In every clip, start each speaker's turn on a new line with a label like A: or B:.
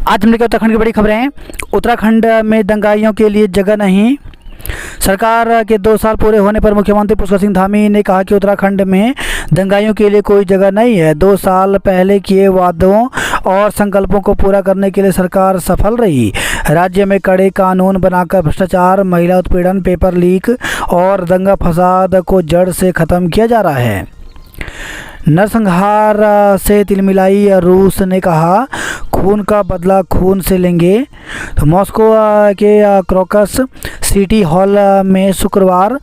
A: आज हमने क्या उत्तराखंड की बड़ी खबरें। उत्तराखंड में दंगाइयों के लिए जगह नहीं। सरकार के 2 साल पूरे होने पर मुख्यमंत्री पुष्कर सिंह धामी ने कहा कि उत्तराखंड में दंगाइयों के लिए कोई जगह नहीं है। 2 साल पहले किए वादों और संकल्पों को पूरा करने के लिए सरकार सफल रही। राज्य में कड़े कानून बनाकर भ्रष्टाचार, महिला उत्पीड़न, पेपर लीक और दंगा फसाद को जड़ से खत्म किया जा रहा है। नरसंहार से तिलमिलाई रूस ने कहा, खून का बदला खून से लेंगे। तो मॉस्को के क्रोकस सिटी हॉल में शुक्रवार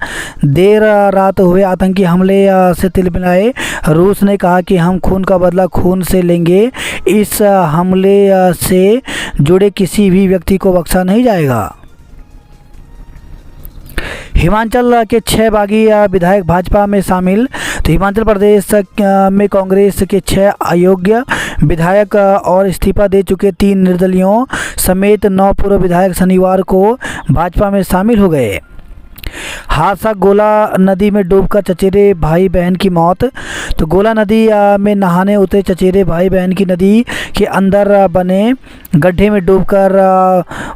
A: देर रात हुए आतंकी हमले से तिलमिलाए रूस ने कहा कि हम खून का बदला खून से लेंगे। इस हमले से जुड़े किसी भी व्यक्ति को बख्शा नहीं जाएगा। हिमाचल के 6 बागी विधायक भाजपा में शामिल। तो हिमाचल प्रदेश में कांग्रेस के 6 अयोग्य विधायक और इस्तीफा दे चुके 3 निर्दलियों समेत 9 पूर्व विधायक शनिवार को भाजपा में शामिल हो गए। हादसा, गोला नदी में डूबकर चचेरे भाई बहन की मौत। तो गोला नदी में नहाने उतरे चचेरे भाई बहन की नदी के अंदर बने गड्ढे में डूबकर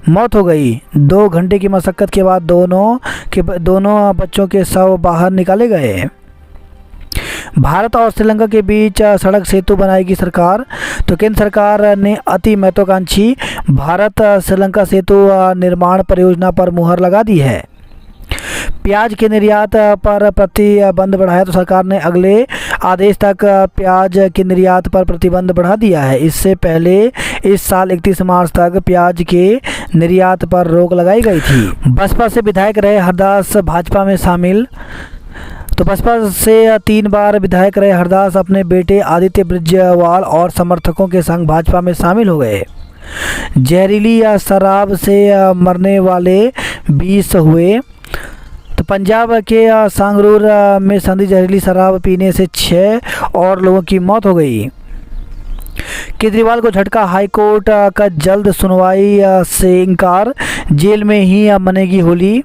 A: मौत हो गई। 2 घंटे की मशक्कत के बाद दोनों बच्चों के शव बाहर निकाले गए। भारत और श्रीलंका के बीच सड़क सेतु बनाएगी सरकार। तो केंद्र सरकार ने अति महत्वाकांक्षी भारत श्रीलंका सेतु निर्माण परियोजना पर मुहर लगा दी है। प्याज के निर्यात पर प्रतिबंध बढ़ाया। तो सरकार ने अगले आदेश तक प्याज के निर्यात पर प्रतिबंध बढ़ा दिया है। इससे पहले इस साल 31 मार्च तक प्याज के निर्यात पर रोक लगाई गई थी। बसपा से विधायक रहे हरदास भाजपा में शामिल। तो बसपा से 3 बार विधायक रहे हरदास अपने बेटे आदित्य ब्रिजवाल और समर्थकों के संग भाजपा में शामिल हो गए। जहरीली शराब से मरने वाले 20 हुए। तो पंजाब के सांगरूर में संदिग्ध जहरीली शराब पीने से 6 और लोगों की मौत हो गई। केजरीवाल को झटका, हाईकोर्ट का जल्द सुनवाई से इनकार, जेल में ही मनेगी होली।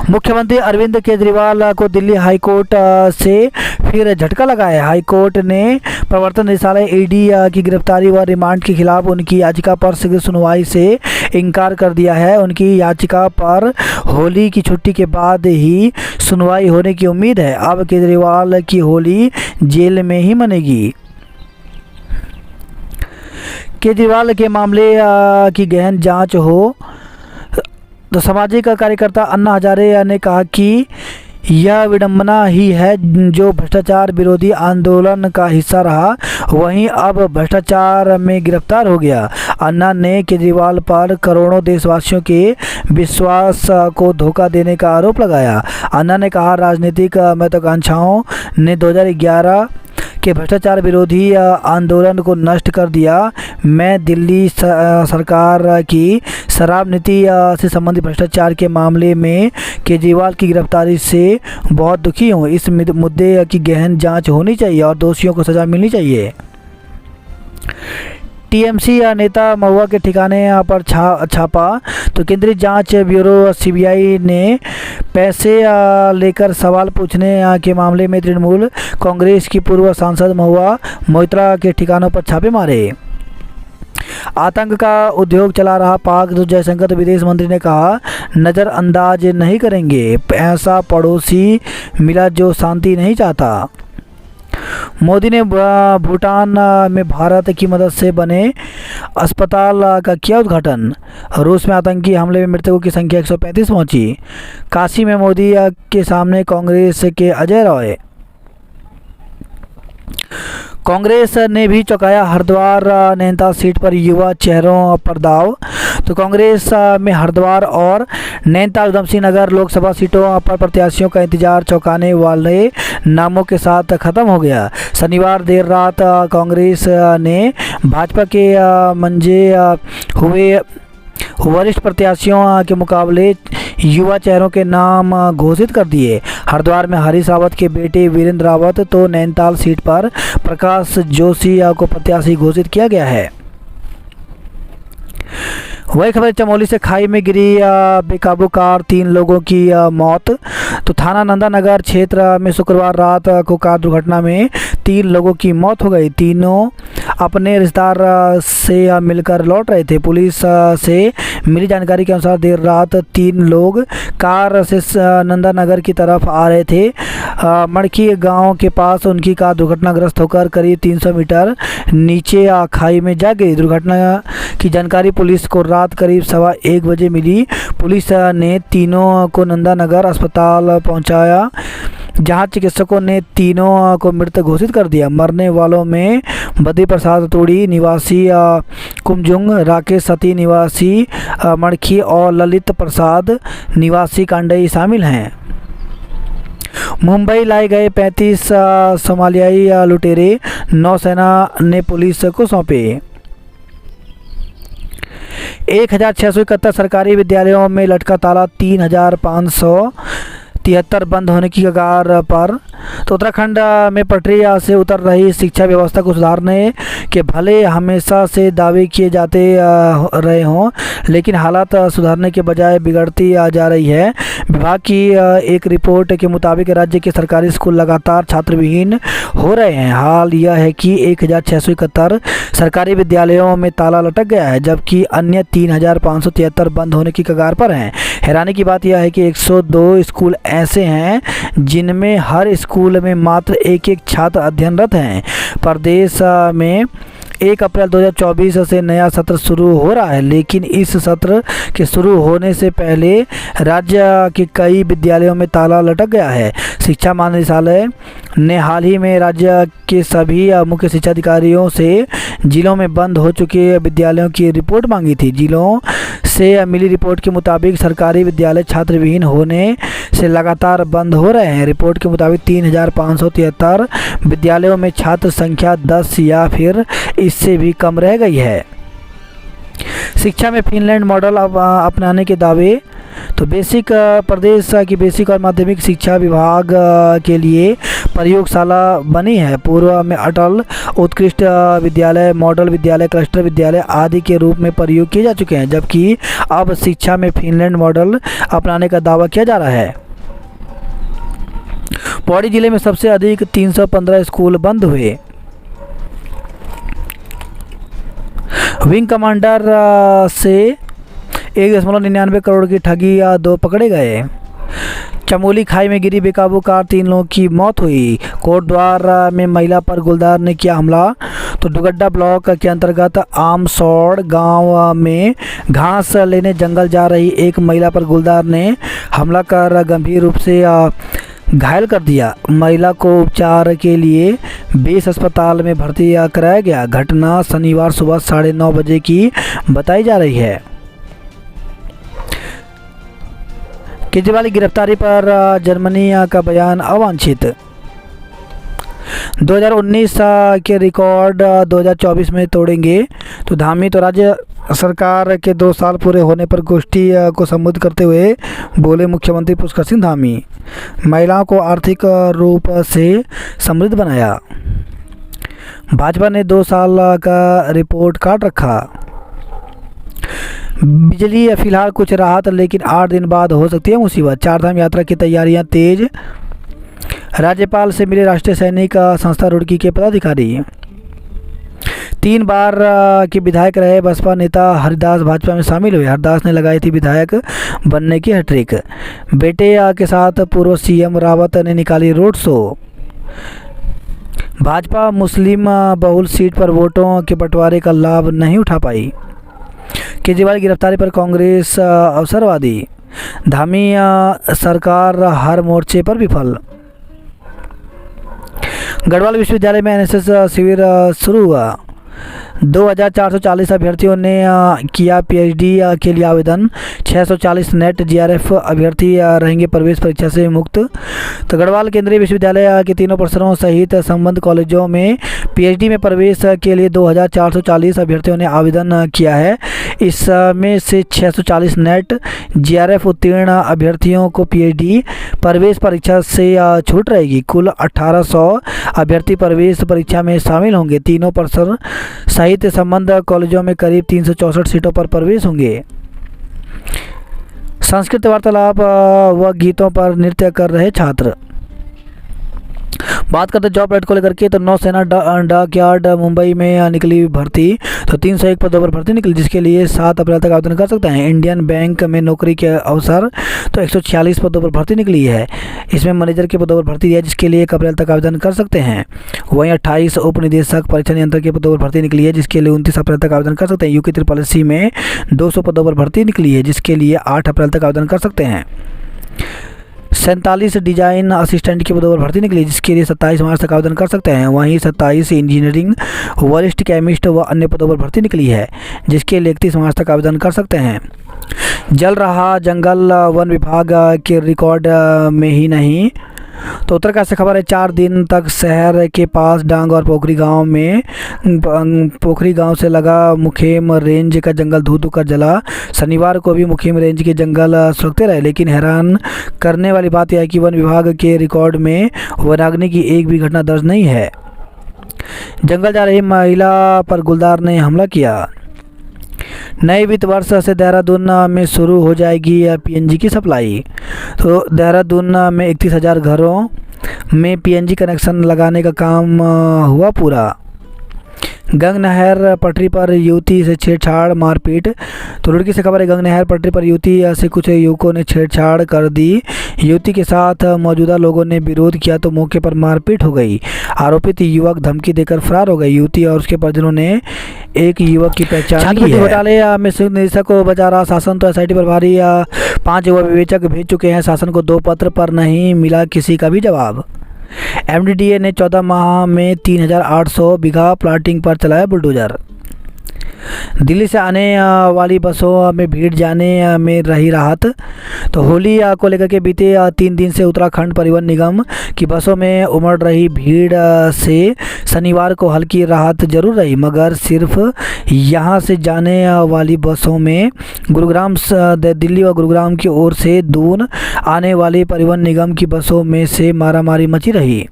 A: मुख्यमंत्री अरविंद केजरीवाल को दिल्ली हाईकोर्ट से फिर झटका लगा है। हाईकोर्ट ने प्रवर्तन निदेशालय ईडी की गिरफ्तारी व रिमांड के खिलाफ उनकी याचिका पर शीघ्र सुनवाई से इनकार कर दिया है। उनकी याचिका पर होली की छुट्टी के बाद ही सुनवाई होने की उम्मीद है। अब केजरीवाल की होली जेल में ही मनेगी। केजरीवाल के मामले की गहन जांच हो। तो सामाजिक कार्यकर्ता अन्ना हजारे ने कहा कि यह विडंबना ही है जो भ्रष्टाचार विरोधी आंदोलन का हिस्सा रहा, वहीं अब भ्रष्टाचार में गिरफ्तार हो गया। अन्ना ने केजरीवाल पर करोड़ों देशवासियों के विश्वास को धोखा देने का आरोप लगाया। अन्ना ने कहा, राजनीतिक महत्वाकांक्षाओं ने 2011 के भ्रष्टाचार विरोधी आंदोलन को नष्ट कर दिया। मैं दिल्ली सरकार की शराब नीति से संबंधित भ्रष्टाचार के मामले में केजरीवाल की गिरफ्तारी से बहुत दुखी हूँ। इस मुद्दे की गहन जांच होनी चाहिए और दोषियों को सज़ा मिलनी चाहिए। टीएमसी नेता महुआ के ठिकाने पर छापा। तो केंद्रीय जांच ब्यूरो सीबीआई ने पैसे लेकर सवाल पूछने के मामले में तृणमूल कांग्रेस की पूर्व सांसद महुआ मोइत्रा के ठिकानों पर छापे मारे। आतंक का उद्योग चला रहा पाक। तो जयशंकर तो विदेश मंत्री ने कहा, नज़रअंदाज नहीं करेंगे। ऐसा पड़ोसी मिला जो शांति नहीं चाहता। मोदी ने भूटान में भारत की मदद से बने अस्पताल का किया उद्घाटन। रूस में आतंकी हमले में मृतकों की संख्या 135 पहुंची। काशी में मोदी के सामने कांग्रेस के अजय रॉय। कांग्रेस ने भी चौंकाया, हरिद्वार नैनीताल सीट पर युवा चेहरों पर दाव। तो कांग्रेस में हरिद्वार और नैनीताल उधमसिंह नगर लोकसभा सीटों पर प्रत्याशियों का इंतजार चौंकाने वाले नामों के साथ खत्म हो गया। शनिवार देर रात कांग्रेस ने भाजपा के मंजे हुए वरिष्ठ प्रत्याशियों के मुकाबले युवा चेहरों के नाम घोषित कर दिए। हरिद्वार में हरीश रावत के बेटे वीरेंद्र रावत, तो नैनीताल सीट पर प्रकाश जोशी को प्रत्याशी घोषित किया गया है। वही खबर चमोली से खाई में गिरी बेकाबू कार, 3 लोगों की मौत। तो थाना नंदा नगर क्षेत्र में शुक्रवार रात को कार दुर्घटना में 3 लोगों की मौत हो गई। तीनों अपने रिश्तेदार से मिलकर लौट रहे थे। पुलिस से मिली जानकारी के अनुसार देर रात 3 लोग कार से नंदा नगर की तरफ आ रहे थे। मड़की गांव के पास उनकी कार दुर्घटनाग्रस्त होकर करीब 300 मीटर नीचे खाई में जा गई। दुर्घटना की जानकारी पुलिस को रात करीब 1:15 बजे मिली। पुलिस ने तीनों को नंदा नगर अस्पताल पहुंचाया, जहां चिकित्सकों ने तीनों को मृत घोषित कर दिया। मरने वालों में बद्री प्रसाद तोड़ी निवासी कुमजुंग, राकेश सती निवासी मड़खी और ललित प्रसाद निवासी कांडई शामिल हैं। मुंबई लाए गए 35 सोमालियाई लुटेरे नौसेना ने पुलिस को सौंपे। 1671 सरकारी विद्यालयों में लटका ताला, 3573 बंद होने की कगार पर। तो उत्तराखंड में पटरी से उतर रही शिक्षा व्यवस्था को सुधारने के भले हमेशा से दावे किए जाते रहे हों, लेकिन हालात सुधारने के बजाय बिगड़ती जा रही है। विभाग की एक रिपोर्ट के मुताबिक राज्य के सरकारी स्कूल लगातार छात्रविहीन हो रहे हैं। हाल यह है कि 1671 सरकारी विद्यालयों में ताला लटक गया है, जबकि अन्य 3573 बंद होने की कगार पर हैं। हैरानी की बात यह है कि 102 स्कूल ऐसे हैं जिनमें हर स्कूल में मात्र एक छात्र अध्ययनरत हैं। प्रदेश में 1 अप्रैल 2024 से नया सत्र शुरू हो रहा है, लेकिन इस सत्र के शुरू होने से पहले राज्य के कई विद्यालयों में ताला लटक गया है। शिक्षा महानिदेशालय ने हाल ही में राज्य के सभी मुख्य शिक्षा अधिकारियों से जिलों में बंद हो चुके विद्यालयों की रिपोर्ट मांगी थी। जिलों से मिली रिपोर्ट के मुताबिक सरकारी विद्यालय छात्रविहीन होने से लगातार बंद हो रहे हैं। रिपोर्ट के मुताबिक 3573 विद्यालयों में छात्र संख्या 10 या फिर इससे भी कम रह गई है। शिक्षा में फिनलैंड मॉडल अपनाने के दावे। तो प्रदेश की बेसिक और माध्यमिक शिक्षा विभाग के लिए प्रयोगशाला बनी है। पूर्व में अटल उत्कृष्ट विद्यालय, मॉडल विद्यालय, क्लस्टर विद्यालय आदि के रूप में प्रयोग किए जा चुके हैं, जबकि अब शिक्षा में फिनलैंड मॉडल अपनाने का दावा किया जा रहा है। पौड़ी जिले में सबसे अधिक 315 स्कूल बंद हुए। विंग कमांडर से 1.99 करोड़ की ठगी 2 पकड़े गए। चमोली खाई में गिरी बेकाबू कार, 3 लोगों की मौत हुई। कोटद्वार में महिला पर गुलदार ने किया हमला। तो डुगड्डा ब्लॉक के अंतर्गत आमसौड़ गांव में घास लेने जंगल जा रही एक महिला पर गुलदार ने हमला कर गंभीर रूप से घायल कर दिया। महिला को उपचार के लिए बेस अस्पताल में भर्ती कराया गया। घटना शनिवार सुबह 9:30 बजे की बताई जा रही है। केजरीवाल की गिरफ्तारी पर जर्मनी का बयान अवांछित। 2019 के रिकॉर्ड 2024 में तोड़ेंगे। तो धामी तो राज्य सरकार के 2 साल पूरे होने पर गोष्ठी को संबोधित करते हुए बोले मुख्यमंत्री पुष्कर सिंह धामी। महिलाओं को आर्थिक रूप से समृद्ध बनाया। भाजपा ने 2 साल का रिपोर्ट कार्ड रखा। बिजली फिलहाल कुछ राहत, लेकिन 8 दिन बाद हो सकती है मुसीबत। 4 धाम यात्रा की तैयारियां तेज। राज्यपाल से मिले राष्ट्रीय सैनिक संस्था रुड़की के पदाधिकारी। 3 बार के विधायक रहे बसपा नेता हरिदास भाजपा में शामिल हुए। हरिदास ने लगाई थी विधायक बनने की हैट्रिक। बेटे के साथ पूर्व सीएम रावत ने निकाली रोड शो। भाजपा मुस्लिम बहुल सीट पर वोटों के बंटवारे का लाभ नहीं उठा पाई। केजरीवाल की गिरफ्तारी पर कांग्रेस अवसरवादी। धामी सरकार हर मोर्चे पर विफल। गढ़वाल विश्वविद्यालय में एनएसएस शिविर शुरू हुआ। 2440 अभ्यर्थियों ने किया पीएचडी के लिए आवेदन। 640 नेट जीआरएफ अभ्यर्थी रहेंगे प्रवेश परीक्षा से मुक्त। तो गढ़वाल केंद्रीय विश्वविद्यालय के 3 प्रोफेसरों सहित संबद्ध कॉलेजों में पीएचडी में प्रवेश के लिए 2440 अभ्यर्थियों ने आवेदन किया है। इसमें से 640 नेट जीआरएफ उत्तीर्ण अभ्यर्थियों को पीएचडी प्रवेश परीक्षा से छूट रहेगी। कुल 1800 अभ्यर्थी प्रवेश परीक्षा में शामिल होंगे। तीनों प्रोफेसर साहित्य संबंध कॉलेजों में करीब 364 सीटों पर प्रवेश होंगे। संस्कृत वार्तालाप व गीतों पर नृत्य कर रहे छात्र। बात करते हैं जॉब रेट को लेकर के, तो नौसेना डाक यार्ड मुंबई में निकली भर्ती, तो 301 पदों पर भर्ती निकली, जिसके लिए 7 अप्रैल तक आवेदन कर सकते हैं। इंडियन बैंक में नौकरी के अवसर, तो 146 पदों पर भर्ती निकली है। इसमें मैनेजर के पदों पर भर्ती है, जिसके लिए 1 अप्रैल तक आवेदन कर सकते हैं। वहीं 28 उप निदेशक परीक्षा नियंत्रक के पदों पर भर्ती निकली है, जिसके लिए 29 अप्रैल तक आवेदन कर सकते हैं। यूके SSSC में 200 पदों पर भर्ती निकली है, जिसके लिए 8 अप्रैल तक आवेदन कर सकते हैं। 47 डिजाइन असिस्टेंट के पदों पर भर्ती निकली, जिसके लिए 27 मार्च तक आवेदन कर सकते हैं। वहीं 27 इंजीनियरिंग वरिष्ठ केमिस्ट व अन्य पदों पर भर्ती निकली है, जिसके लिए 31 मार्च तक आवेदन कर सकते हैं। जल रहा जंगल, वन विभाग के रिकॉर्ड में ही नहीं, तो उत्तरकाशी से खबर है। 4 दिन तक शहर के पास डांग और पोखरी गांव से लगा मुखेम रेंज का जंगल धू धू कर जला। शनिवार को भी मुखेम रेंज के जंगल सुलगते रहे, लेकिन हैरान करने वाली बात यह है कि वन विभाग के रिकॉर्ड में वनाग्नि की एक भी घटना दर्ज नहीं है। जंगल जा रही महिला पर गुलदार ने हमला किया। नए वित्त वर्ष से देहरादून में शुरू हो जाएगी PNG की सप्लाई, तो देहरादून में 31,000 घरों में PNG कनेक्शन लगाने का काम हुआ पूरा। गंग नहर पटरी पर युवती से छेड़छाड़ मारपीट, तो रुड़की से खबर है। गंग नहर पटरी पर युवती से कुछ युवकों ने छेड़छाड़ कर दी। युवती के साथ मौजूदा लोगों ने विरोध किया तो मौके पर मारपीट हो गई। आरोपित युवक धमकी देकर फरार हो गए। युवती और उसके परिजनों ने एक युवक की पहचान की है। घोटाले में संयुक्त निदेशक को बचा रहा शासन, तो SIT प्रभारी 5 युवा विवेचक भेज चुके हैं शासन को 2 पत्र, पर नहीं मिला किसी का भी जवाब। MDDA ने 14 माह में 3,800 बीघा प्लाटिंग पर चलाया बुलडोजर। दिल्ली से आने वाली बसों में भीड़ जाने में रही राहत, तो होली को लेकर के बीते 3 दिन से उत्तराखंड परिवहन निगम की बसों में उमड़ रही भीड़ से शनिवार को हल्की राहत जरूर रही, मगर सिर्फ यहां से जाने वाली बसों में गुरुग्राम दिल्ली व गुरुग्राम की ओर से दून आने वाली परिवहन निगम की बसों में से मारामारी मची रही।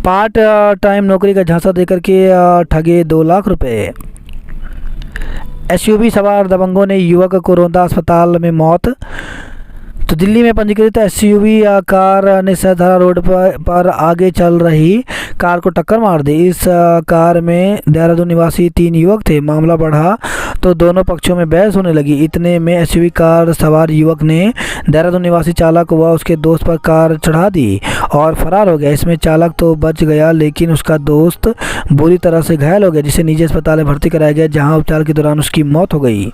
A: पार्ट टाइम नौकरी का झांसा देकर के ठगे 2 लाख रुपए। SUV सवार दबंगों ने युवक को रौंदा, अस्पताल में मौत। तो दिल्ली में पंजीकृत SUV कार ने सहधारा रोड पर आगे चल रही कार को टक्कर मार दी। इस कार में देहरादून निवासी 3 युवक थे। मामला बढ़ा तो दोनों पक्षों में बहस होने लगी। इतने में SUV कार सवार युवक ने देहरादून निवासी चालक व उसके दोस्त पर कार चढ़ा दी और फरार हो गया। इसमें चालक तो बच गया, लेकिन उसका दोस्त बुरी तरह से घायल हो गया, जिसे निजी अस्पताल में भर्ती कराया गया, जहां उपचार के दौरान उसकी मौत हो गई।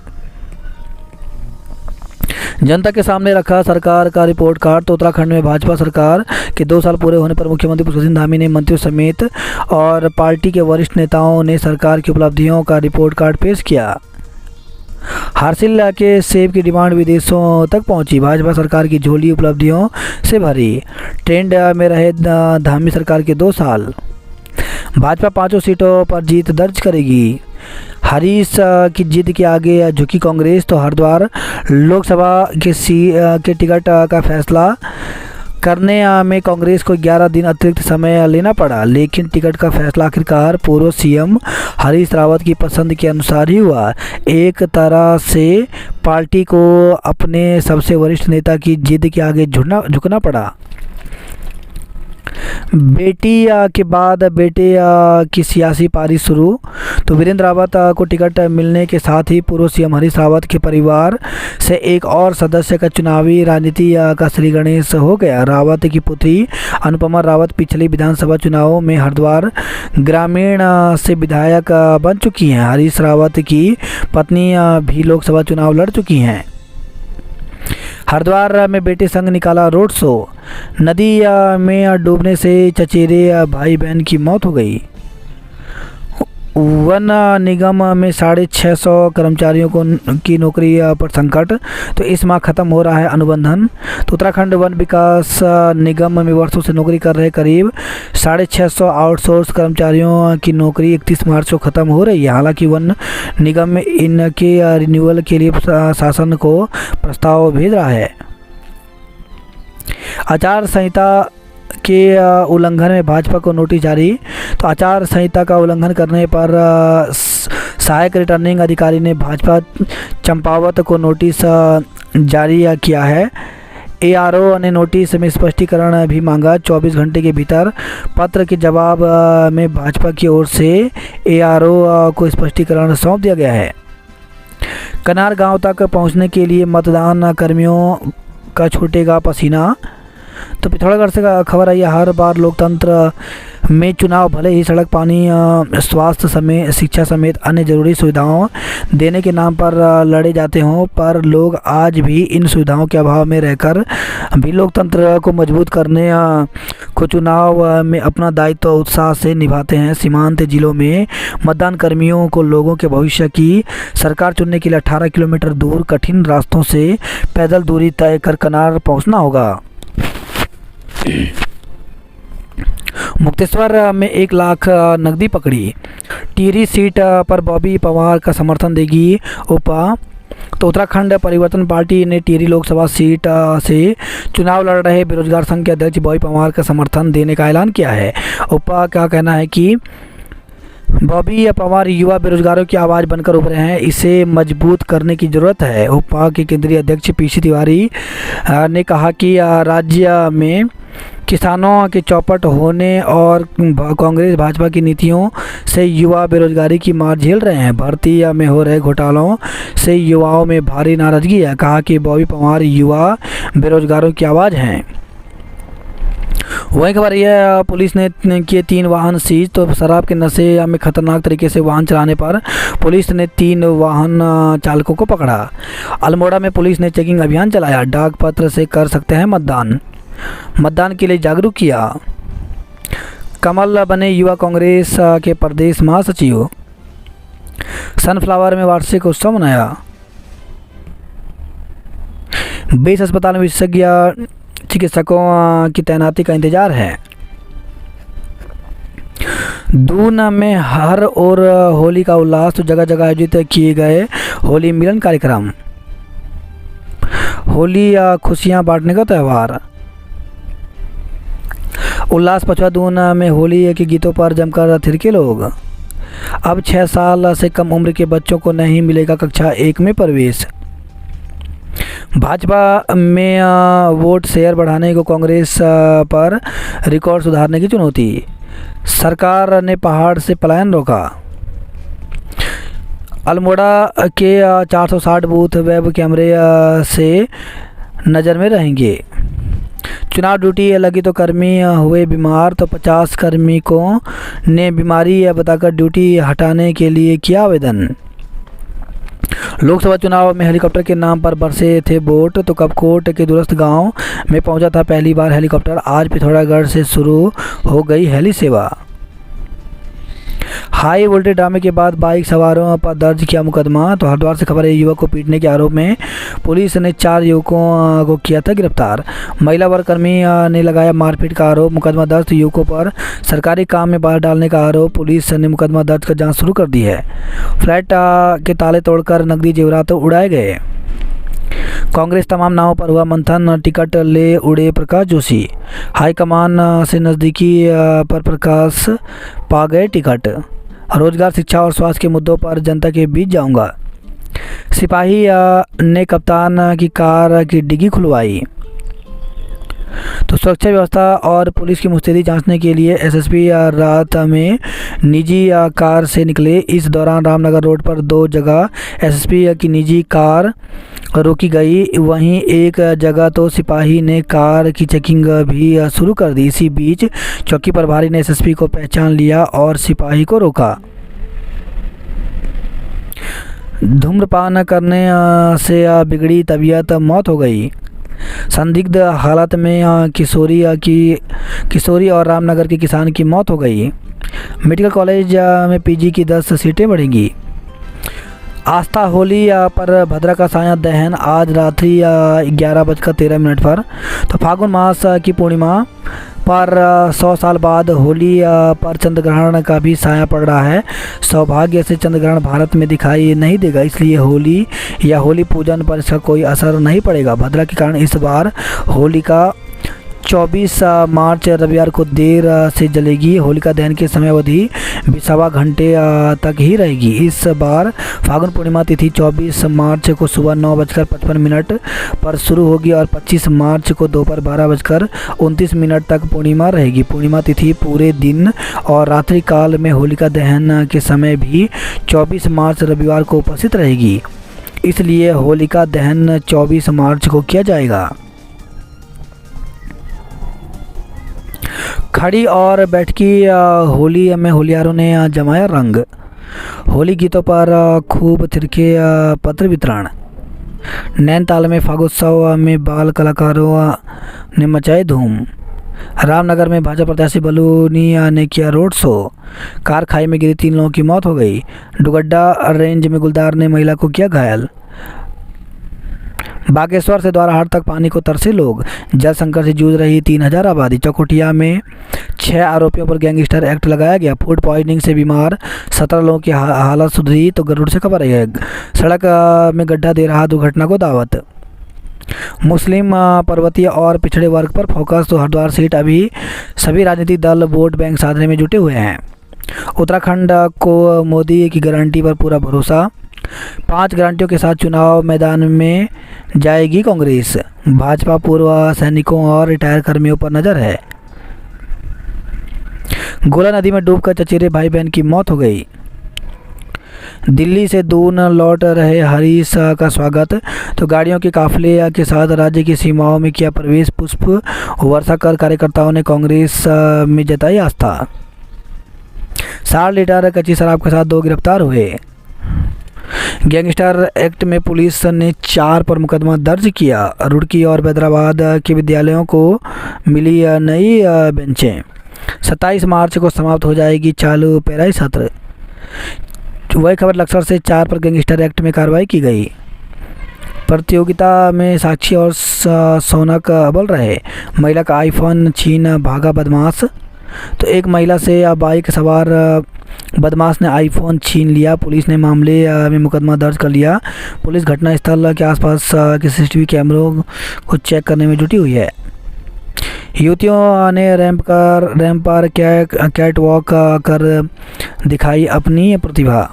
A: जनता के सामने रखा सरकार का रिपोर्ट कार्ड, तो उत्तराखंड में भाजपा सरकार के 2 साल पूरे होने पर मुख्यमंत्री पुष्कर सिंह धामी ने मंत्रियों समेत और पार्टी के वरिष्ठ नेताओं ने सरकार की उपलब्धियों का रिपोर्ट कार्ड पेश किया। हासिल के सेब की डिमांड विदेशों तक पहुंची। भाजपा सरकार की झोली उपलब्धियों से भरी। ट्रेंड में रहे धामी सरकार के 2 साल। भाजपा 5 सीटों पर जीत दर्ज करेगी। हरीश की जिद के आगे झुकी कांग्रेस, तो हरिद्वार लोकसभा के टिकट का फैसला करने में कांग्रेस को 11 दिन अतिरिक्त समय लेना पड़ा, लेकिन टिकट का फैसला आखिरकार पूर्व CM हरीश रावत की पसंद के अनुसार ही हुआ। एक तरह से पार्टी को अपने सबसे वरिष्ठ नेता की जिद के आगे झुकना पड़ा। बेटी के बाद बेटे की सियासी पारी शुरू, तो वीरेंद्र रावत को टिकट मिलने के साथ ही पूर्व CM हरीश रावत के परिवार से एक और सदस्य का चुनावी राजनीति का श्री गणेश हो गया। रावत की पुत्री अनुपमा रावत पिछले विधानसभा चुनावों में हरिद्वार ग्रामीण से विधायक बन चुकी हैं। हरीश रावत की पत्नी भी लोकसभा चुनाव लड़ चुकी हैं। हरिद्वार में बेटे संग निकाला रोड शो। नदी में डूबने से चचेरे भाई बहन की मौत हो गई। वन निगम में 650 कर्मचारियों की नौकरी पर संकट, तो इस माह खत्म हो रहा है अनुबंधन। तो उत्तराखंड वन विकास निगम में वर्षों से नौकरी कर रहे करीब 650 आउटसोर्स कर्मचारियों की नौकरी 31 मार्च को खत्म हो रही है। हालांकि वन निगम में इनके रिन्यूअल के लिए शासन को प्रस्ताव भेज रहा है। आचार संहिता के उल्लंघन में भाजपा को नोटिस जारी। तो आचार संहिता का उल्लंघन करने पर सहायक रिटर्निंग अधिकारी ने भाजपा चंपावत को नोटिस जारी किया है। एआरओ ने नोटिस में स्पष्टीकरण भी मांगा। 24 घंटे के भीतर पत्र के जवाब में भाजपा की ओर से एआरओ को स्पष्टीकरण सौंप दिया गया है। कनार गांव तक पहुंचने के लिए मतदान कर्मियों का छूटेगा पसीना। तो पिथौरागढ़ से खबर आई है, हर बार लोकतंत्र में चुनाव भले ही सड़क, पानी, स्वास्थ्य समेत शिक्षा समेत अन्य जरूरी सुविधाओं देने के नाम पर लड़े जाते हों, पर लोग आज भी इन सुविधाओं के अभाव में रहकर भी लोकतंत्र को मजबूत करने को चुनाव में अपना दायित्व उत्साह से निभाते हैं। सीमांत जिलों में मतदान कर्मियों को लोगों के भविष्य की सरकार चुनने के लिए 18 किलोमीटर दूर कठिन रास्तों से पैदल दूरी तय कर कनार पहुँचना होगा। मुक्तेश्वर में 1 लाख नकदी पकड़ी। टिहरी सीट पर बॉबी पवार का समर्थन देगी उपा। तो उत्तराखंड परिवर्तन पार्टी ने टिहरी लोकसभा सीट से चुनाव लड़ रहे बेरोजगार संघ के अध्यक्ष बॉबी पवार का समर्थन देने का ऐलान किया है। उपा का कहना है कि बॉबी पवार युवा बेरोजगारों की आवाज़ बनकर उभरे हैं, इसे मजबूत करने की ज़रूरत है। उपा के केंद्रीय अध्यक्ष पीसी तिवारी ने कहा कि राज्य में किसानों के चौपट होने और कांग्रेस भाजपा की नीतियों से युवा बेरोजगारी की मार झेल रहे हैं। भर्ती में हो रहे घोटालों से युवाओं में भारी नाराजगी है। कहा कि बॉबी पवार युवा बेरोजगारों की आवाज़ हैं। वही खबर यह, पुलिस ने किए 3 वाहन सीज। तो शराब के नशे में खतरनाक तरीके से वाहन चलाने पर पुलिस ने 3 वाहन चालकों को पकड़ा। अल्मोड़ा में पुलिस ने चेकिंग अभियान चलाया। डाक पत्र से कर सकते हैं मतदान के लिए जागरूक किया। कमल बने युवा कांग्रेस के प्रदेश महासचिव। सनफ्लावर में वार्षिक उत्सव मनाया। 20 अस्पताल में विशेषज्ञ चिकित्सकों की तैनाती का इंतजार है। दून में हर ओर होली का उल्लास। तो जगह जगह आयोजित किए गए होली मिलन कार्यक्रम। होली खुशियां बांटने का त्यौहार। उल्लास पछुआ दून में होली के गीतों पर जमकर थिरके लोग। अब 6 साल से कम उम्र के बच्चों को नहीं मिलेगा कक्षा 1 में प्रवेश। भाजपा में वोट शेयर बढ़ाने को कांग्रेस पर रिकॉर्ड सुधारने की चुनौती। सरकार ने पहाड़ से पलायन रोका। अल्मोड़ा के 460 बूथ वेब कैमरे से नज़र में रहेंगे। चुनाव ड्यूटी लगी तो कर्मी हुए बीमार। तो 50 कार्मिकों ने बीमारी बताकर ड्यूटी हटाने के लिए किया आवेदन। लोकसभा चुनाव में हेलीकॉप्टर के नाम पर बरसे थे वोट। तो कपकोट के दूरस्थ गांव में पहुंचा था पहली बार हेलीकॉप्टर। आज पिथौरागढ़ से शुरू हो गई हेली सेवा। हाई वोल्टेज ड्रामे के बाद बाइक सवारों पर दर्ज किया मुकदमा। तो हरिद्वार से खबर है, युवक को पीटने के आरोप में पुलिस ने 4 युवकों को किया था गिरफ्तार। महिला वर्ग कर्मी ने लगाया मारपीट का आरोप। मुकदमा दर्ज। युवकों पर सरकारी काम में बाधा डालने का आरोप। पुलिस ने मुकदमा दर्ज कर जांच शुरू कर दी है। फ्लैट के ताले तोड़कर नकदी जेवरात उड़ाए गए। कांग्रेस तमाम नावों पर हुआ मंथन। टिकट ले उड़े प्रकाश जोशी। हाईकमान से नज़दीकी पर प्रकाश पा गए टिकट। रोजगार, शिक्षा और स्वास्थ्य के मुद्दों पर जनता के बीच जाऊंगा। सिपाही ने कप्तान की कार की डिग्गी खुलवाई। तो सुरक्षा व्यवस्था और पुलिस की मुस्तैदी जांचने के लिए एसएसपी रात में निजी कार से निकले। इस दौरान रामनगर रोड पर 2 जगह एसएसपी की निजी कार रोकी गई। वहीं एक जगह तो सिपाही ने कार की चेकिंग भी शुरू कर दी। इसी बीच चौकी प्रभारी ने एसएसपी को पहचान लिया और सिपाही को रोका। धूम्रपान करने से बिगड़ी तबीयत, मौत हो गई। संदिग्ध हालत में किशोरी और रामनगर के किसान की मौत हो गई। मेडिकल कॉलेज में पीजी की 10 सीटें बढ़ेंगी। आस्था होली पर भद्रा का साया दहन आज रात्रि 11:13 पर। तो फागुन मास की पूर्णिमा पर 100 साल बाद होली पर चंद्रग्रहण का भी साया पड़ रहा है। सौभाग्य से चंद्रग्रहण भारत में दिखाई नहीं देगा, इसलिए होली या होली पूजन पर इसका कोई असर नहीं पड़ेगा। भद्रा के कारण इस बार होली का 24 मार्च रविवार को देर से जलेगी। होलिका दहन की समय अवधि भी सवा घंटे तक ही रहेगी। इस बार फागुन पूर्णिमा तिथि 24 मार्च को सुबह 9:55 पर शुरू होगी और 25 मार्च को दोपहर 12:29 तक पूर्णिमा रहेगी। पूर्णिमा तिथि पूरे दिन और रात्रि काल में होलिका दहन के समय भी 24 मार्च रविवार को उपस्थित रहेगी। इसलिए होलिका दहन 24 मार्च को किया जाएगा। खड़ी और बैठकी होली में होलियारों ने जमाया रंग। होली गीतों पर खूब थिरके पत्र वितरण। नैनीताल में फागोत्सव में बाल कलाकारों ने मचाई धूम। रामनगर में भाजपा प्रत्याशी बलूनी ने किया रोड शो। कार खाई में गिरी 3 लोगों की मौत हो गई। डुगड्डा रेंज में गुलदार ने महिला को किया घायल। बागेश्वर से द्वाराहाट तक पानी को तरसे लोग। जल संकट से जूझ रही 3000 आबादी। चौकुटिया में 6 आरोपियों पर गैंगस्टर एक्ट लगाया गया। फूड पॉइजनिंग से बीमार 17 लोगों की हालत सुधरी तो गरुड़ से खबर है। सड़क में गड्ढा दे रहा दुर्घटना को दावत। मुस्लिम पर्वतीय और पिछड़े वर्ग पर फोकस। तो हरिद्वार सीट अभी सभी राजनीतिक दल वोट बैंक साधने में जुटे हुए हैं। उत्तराखंड को मोदी की गारंटी पर पूरा भरोसा। 5 गारंटियों के साथ चुनाव मैदान में जाएगी कांग्रेस। भाजपा पूर्व सैनिकों और रिटायर कर्मियों पर नजर है। गोला नदी में डूबकर चचेरे भाई बहन की मौत हो गई। दिल्ली से दून लौट रहे हरीश का स्वागत। तो गाड़ियों के काफिले के साथ राज्य की सीमाओं में किया प्रवेश। पुष्प वर्षा कर कार्यकर्ताओं ने कांग्रेस में जताई आस्था। 60 लीटर कच्ची शराब के साथ 2 गिरफ्तार हुए। गैंगस्टर एक्ट में पुलिस ने 4 पर मुकदमा दर्ज किया। रुड़की और हैदराबाद के विद्यालयों को मिली नई बेंचें। 27 मार्च को समाप्त हो जाएगी चालू पेराई सत्र। वही खबर लक्सर से 4 पर गैंगस्टर एक्ट में कार्रवाई की गई। प्रतियोगिता में साक्षी और सोनक अव्वल रहे। महिला का आईफोन छीन भागा बदमाश। तो एक महिला से बाइक सवार बदमाश ने आईफोन छीन लिया। पुलिस ने मामले में मुकदमा दर्ज कर लिया। पुलिस घटनास्थल के आसपास के सीसीटीवी कैमरों को चेक करने में जुटी हुई है। युवतियों ने रैंप पर कैट वॉक कर दिखाई अपनी प्रतिभा।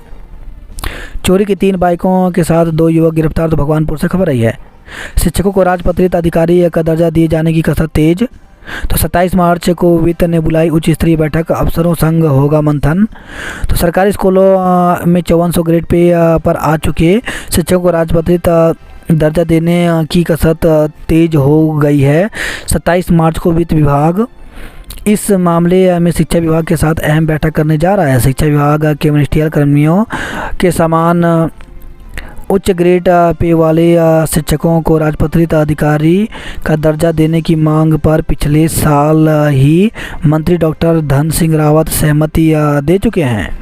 A: चोरी की 3 बाइकों के साथ 2 युवक गिरफ्तार। तो भगवानपुर से खबर आई है। शिक्षकों को राजपत्रित अधिकारी का दर्जा दिए जाने की कसरत तेज। तो 27 मार्च को वित्त ने बुलाई उच्च स्तरीय बैठक। अफसरों संग होगा मंथन। तो सरकारी स्कूलों में 5400 ग्रेड पे पर आ चुके शिक्षकों को राजपत्रित दर्जा देने की कसरत तेज हो गई है। 27 मार्च को वित्त विभाग इस मामले में शिक्षा विभाग के साथ अहम बैठक करने जा रहा है। शिक्षा विभाग के मिनिस्ट्रियल कर्मियों के समान उच्च ग्रेड पे वाले शिक्षकों को राजपत्रित अधिकारी का दर्जा देने की मांग पर पिछले साल ही मंत्री डॉक्टर धन सिंह रावत सहमति दे चुके हैं।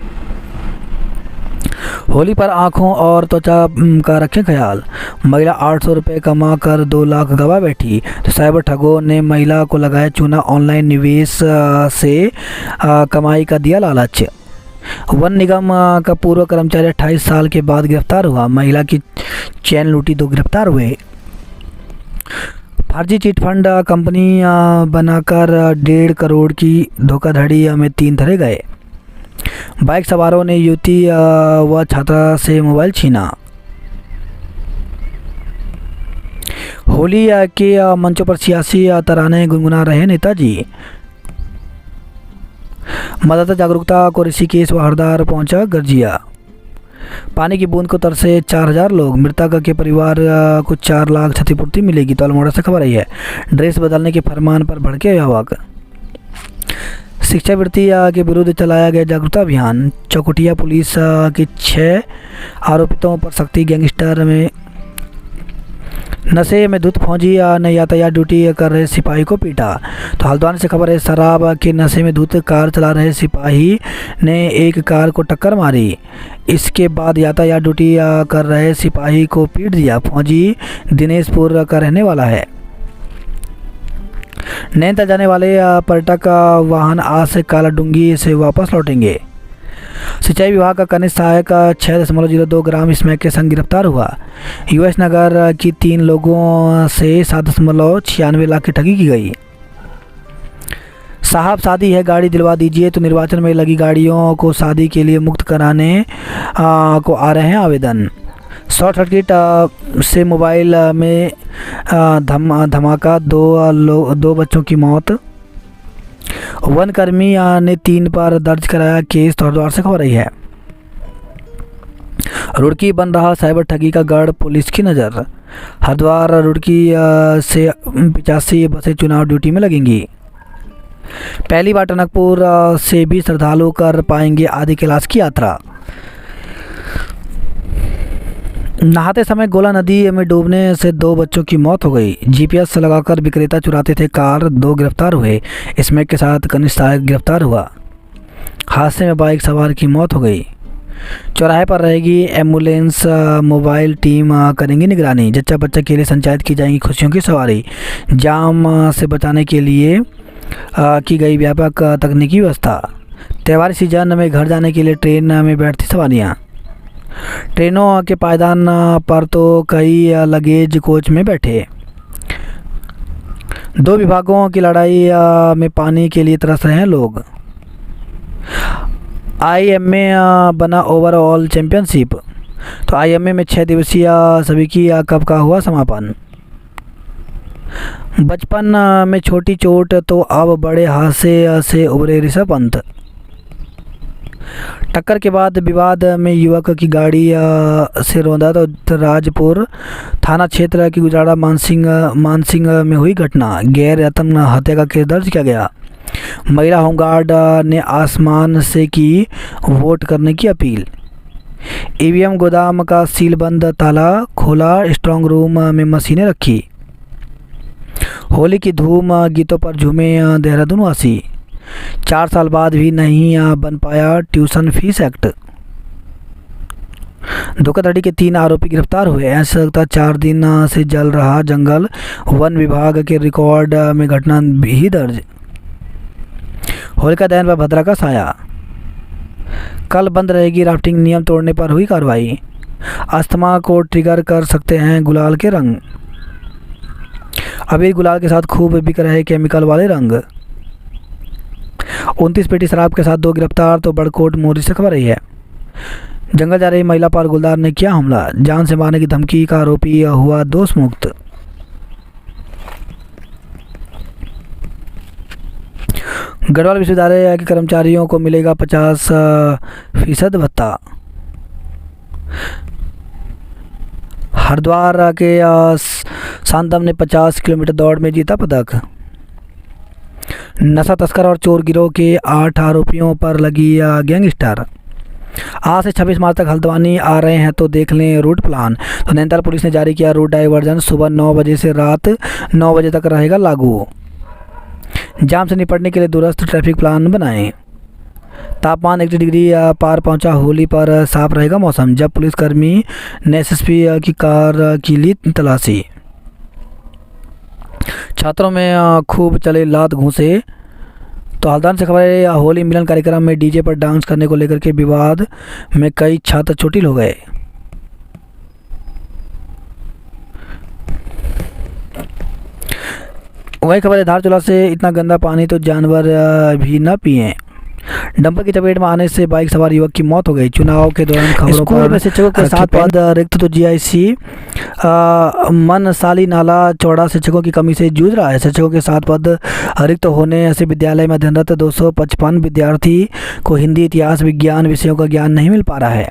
A: होली पर आँखों और त्वचा का रखें ख्याल। महिला 800 रुपये कमा कर 2 लाख गवा बैठी। तो साइबर ठगों ने महिला को लगाया चूना। ऑनलाइन निवेश से कमाई का दिया लालच। वन निगम का पूर्व कर्मचारी 28 साल के बाद गिरफ्तार हुआ। महिला की चैन लूटी 2 गिरफ्तार हुए। फर्जी चिट फंड कंपनी बनाकर 1.5 करोड़ की धोखाधड़ी में 3 धरे गए। बाइक सवारों ने युवती व छात्रा से मोबाइल छीना। होली के मंचों पर सियासी तराने गुनगुना रहे नेताजी। मतदाता जागरूकता को ऋषिकेश व हरदार पहुंचा गर्जिया। पानी की बूंद को तरसे 4000 लोग। मृतक के परिवार को 4 लाख क्षतिपूर्ति मिलेगी। तो अल्मोड़ा से खबर आई है। ड्रेस बदलने के फरमान पर भड़के अभिभावक। शिक्षावृत्ति के विरुद्ध चलाया गया जागरूकता अभियान। चौकुटिया पुलिस के 6 आरोपितों पर सख्ती। गैंगस्टर में नशे में धुत फौजी ने यातायात ड्यूटी कर रहे सिपाही को पीटा। तो हल्द्वानी से खबर है। शराब के नशे में धुत कार चला रहे सिपाही ने एक कार को टक्कर मारी। इसके बाद यातायात ड्यूटी कर रहे सिपाही को पीट दिया। फौजी दिनेशपुर का रहने वाला है। नैनीताल जाने वाले पर्यटक वाहन आज से कालाडूंगी से वापस लौटेंगे। सिंचाई विभाग का कनिष्ठ सहायक 6.02 ग्राम स्मैक के संग गिरफ्तार हुआ। यूएस नगर की 3 लोगों से 7.96 लाख की ठगी की गई। साहब शादी है गाड़ी दिलवा दीजिए, तो निर्वाचन में लगी गाड़ियों को शादी के लिए मुक्त कराने को आ रहे हैं आवेदन। शॉर्ट सर्किट से मोबाइल में धमाका, दो बच्चों की मौत। वनकर्मी ने 3 पर दर्ज कराया केस, हरिद्वार से खबर रही है। रुड़की बन रहा साइबर ठगी का गढ़, पुलिस की नज़र। हरिद्वार रुड़की से 85 बसें चुनाव ड्यूटी में लगेंगी। पहली बार टनकपुर से भी श्रद्धालु कर पाएंगे आदि कैलाश की यात्रा। नहाते समय गोला नदी में डूबने से 2 बच्चों की मौत हो गई। जीपीएस लगाकर विक्रेता चुराते थे कार, 2 गिरफ्तार हुए। स्मैक के साथ कनिष्ठ सहायक गिरफ्तार हुआ। हादसे में बाइक सवार की मौत हो गई। चौराहे पर रहेगी एम्बुलेंस, मोबाइल टीम करेंगी निगरानी। जच्चा बच्चा के लिए संचालित की जाएंगी खुशियों की सवारी। जाम से बचाने के लिए की गई व्यापक तकनीकी व्यवस्था। त्योहारी सीजन में घर जाने के लिए ट्रेन में बैठती सवारियाँ। ट्रेनों के पायदान पर तो कई लगेज कोच में बैठे। 2 विभागों की लड़ाई में पानी के लिए तरस रहे हैं लोग। आईएमए बना ओवरऑल चैंपियनशिप, तो आईएमए में 6 दिवसीय सभी की कप का हुआ समापन। बचपन में छोटी चोट तो अब बड़े हादसे से उभरे ऋषभ पंत। टक्कर के बाद विवाद में युवक की गाड़ी से रौंदा, तो राजपुर थाना क्षेत्र की गुजारा मानसिंह में हुई घटना। गैर यत्न हत्या का केस दर्ज किया गया। महिला होमगार्ड ने आसमान से की वोट करने की अपील। ईवीएम गोदाम का सीलबंद ताला खोला, स्ट्रांग रूम में मशीनें रखी। होली की धूम गीतों पर झूमे देहरादून वासी। 4 साल बाद भी नहीं बन पाया ट्यूशन फीस एक्ट। धोखाधड़ी के 3 आरोपी गिरफ्तार हुए। ऐसा लगता 4 दिन से जल रहा जंगल, वन विभाग के रिकॉर्ड में घटना भी दर्ज। होलिका दहन पर भद्रा का साया। कल बंद रहेगी राफ्टिंग, नियम तोड़ने पर हुई कार्रवाई। अस्थमा को ट्रिगर कर सकते हैं गुलाल के रंग। अबीर गुलाल के साथ खूब बिक रहे केमिकल वाले रंग। 29 पेटी शराब के साथ 2 गिरफ्तार, तो बड़कोट मोरी से खबर रही है। जंगल जा रही महिला पर गुलदार ने किया हमला, जान से मारने की धमकी का आरोपी हुआ दोष मुक्त। गढ़वाल विश्वविद्यालय के कर्मचारियों को मिलेगा 50% भत्ता। हरिद्वार के शांतम ने 50 किलोमीटर दौड़ में जीता पदक। नशा तस्कर और चोर गिरोह के 8 आरोपियों पर लगी गैंगस्टर। आज से 26 मार्च तक हल्द्वानी आ रहे हैं तो देख लें रूट प्लान। तो नैनीताल पुलिस ने जारी किया रूट डाइवर्जन, सुबह 9 बजे से रात 9 बजे तक रहेगा लागू। जाम से निपटने के लिए दूरस्थ ट्रैफिक प्लान बनाएं। तापमान 1 डिग्री पार पहुंचा, होली पर साफ रहेगा मौसम। जब पुलिसकर्मी ने एसएसपी की कार की ली तलाशी। छात्रों में खूब चले लात घूंसे। तो हल्द्वानी से खबर है, होली मिलन कार्यक्रम में डीजे पर डांस करने को लेकर के विवाद में कई छात्र चोटिल हो गए। वही खबर है, धारचूला से इतना गंदा पानी तो जानवर भी न पिएं। डंपर की चपेट में आने से बाइक सवार युवक की मौत हो गई। चुनाव के दौरान खबरों पर शिक्षकों के साथ पद रिक्त, तो जीआईसी मनसाली नाला चौड़ा शिक्षकों की कमी से जूझ रहा है। शिक्षकों के साथ पद रिक्त होने से विद्यालय में अध्ययनरत 255 विद्यार्थी को हिंदी, इतिहास, विज्ञान विषयों का ज्ञान नहीं मिल पा रहा है।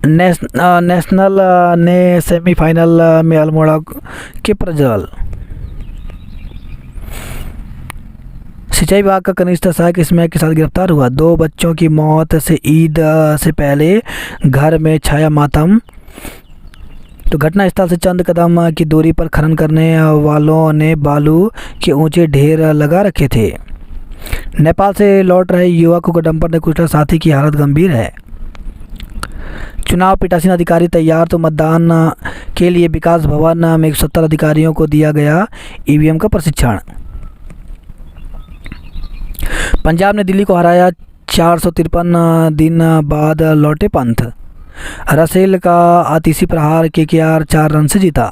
A: नेशनल ने सेमीफाइनल में अल्मोड़ा के प्रज्वल। सिंचाई विभाग का कनिष्ठ सहायक स्मैक के साथ गिरफ्तार हुआ। 2 बच्चों की मौत से ईद से पहले घर में छाया मातम। तो घटना स्थल से चंद कदम की दूरी पर खनन करने वालों ने बालू के ऊंचे ढेर लगा रखे थे। नेपाल से लौट रहे युवक को डंपर ने कुचला, साथी की हालत गंभीर है। चुनाव पीठासीन अधिकारी तैयार, तो मतदान के लिए विकास भवन में 170 अधिकारियों को दिया गया ईवीएम का प्रशिक्षण। पंजाब ने दिल्ली को हराया, 453 दिन बाद लौटे पंथ। रसेल का आतिशी प्रहार केकेआर 4 रन से जीता।